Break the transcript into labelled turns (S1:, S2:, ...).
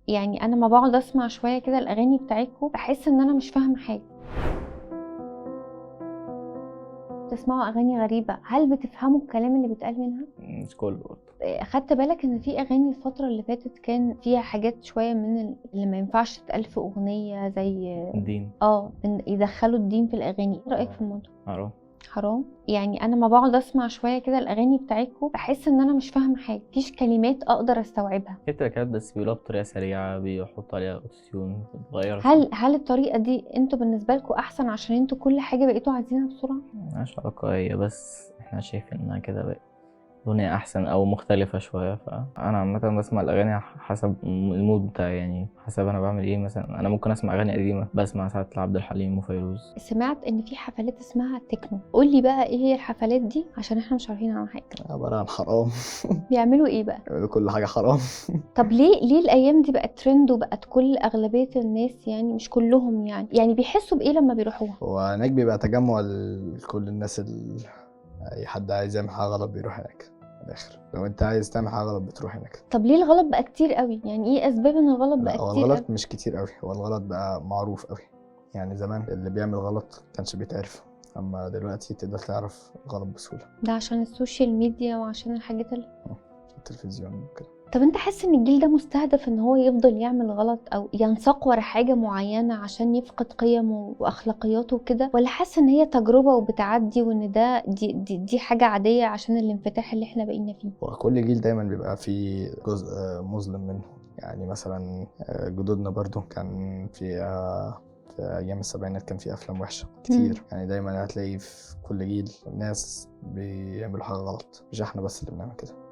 S1: يعني انا ما بقعد اسمع شويه كده الاغاني بتاعتكم بحس ان انا مش فاهمه حاجه. بتسمعوا اغاني غريبه، هل بتفهموا الكلام اللي بيتقال منها؟
S2: مش كله برضه.
S1: خدت بالك ان في اغاني الفتره اللي فاتت كان فيها حاجات شويه من اللي ما ينفعش تتقال في اغنيه، زي
S2: الدين
S1: ان يدخلوا الدين في الاغاني؟ ايه رايك في الموضوع؟
S2: حرام.
S1: حرام. يعني انا ما بقعد اسمع شويه كده الاغاني بتاعتكم بحس ان انا مش فاهمه حاجه، مفيش كلمات اقدر استوعبها.
S2: في تراكات بس بيقولوها بطريقة سريعة، بيحطوا عليها اوتوتيون بتغير.
S1: هل الطريقه دي انتوا بالنسبه لكم احسن عشان انتوا كل حاجه بقيتوا عايزينها بسرعه؟
S2: ملهاش علاقة، هي بس احنا شايفين انها كده بقت أغنية أحسن أو مختلفة شوية. فأنا عامة بسمع الأغاني حسب المود بتاعي، يعني حسب أنا بعمل إيه. مثلا أنا ممكن أسمع أغاني قديمة، بسمع ساعات لعبد الحليم وفيروز.
S1: سمعت ان في حفلات اسمها تكنو، قولي بقى ايه هي الحفلات دي عشان احنا مش عارفين عنها حاجه.
S3: عبارة عن حرام.
S1: بيعملوا ايه بقى؟
S3: يعملوا كل حاجة حرام.
S1: طب ليه الايام دي بقت ترند وبقت كل اغلبيه الناس، يعني مش كلهم، يعني بيحسوا بايه لما بيروحوها؟
S3: هو هناك بيبقى تجمع لكل الناس أي حد عايز يعمل حاجة غلط بيروح هناك. في الآخر لو أنت عايز تعمل حاجة غلط بتروح هناك.
S1: طب ليه الغلط بقى كتير قوي؟ يعني ايه اسباب ان الغلط
S3: لا،
S1: بقى
S3: هو
S1: كتير قوي؟
S3: الغلط مش كتير قوي، هو الغلط بقى معروف قوي. يعني زمان اللي بيعمل غلط كانش بيتعرف، أما دلوقتي تقدر تعرف الغلط بسهولة.
S1: ده عشان السوشيال ميديا وعشان الحاجات اللي...
S3: في التلفزيون وكده.
S1: طب انت حاسس ان الجيل ده مستهدف ان هو يفضل يعمل غلط او ينساق ورا حاجه معينه عشان يفقد قيمه واخلاقياته وكده، ولا حاسس ان هي تجربه وبتعدي وان دي حاجه عاديه عشان الانفتاح اللي احنا بقينا فيه؟
S3: وكل جيل دايما بيبقى فيه جزء مظلم منه. يعني مثلا جدودنا برضو كان في أيام السبعينات كان في أفلام وحشة كتير. يعني دايما هتلاقي في كل جيل ناس بيعملوا حاجة غلط، مش احنا بس اللي بنعمل كده.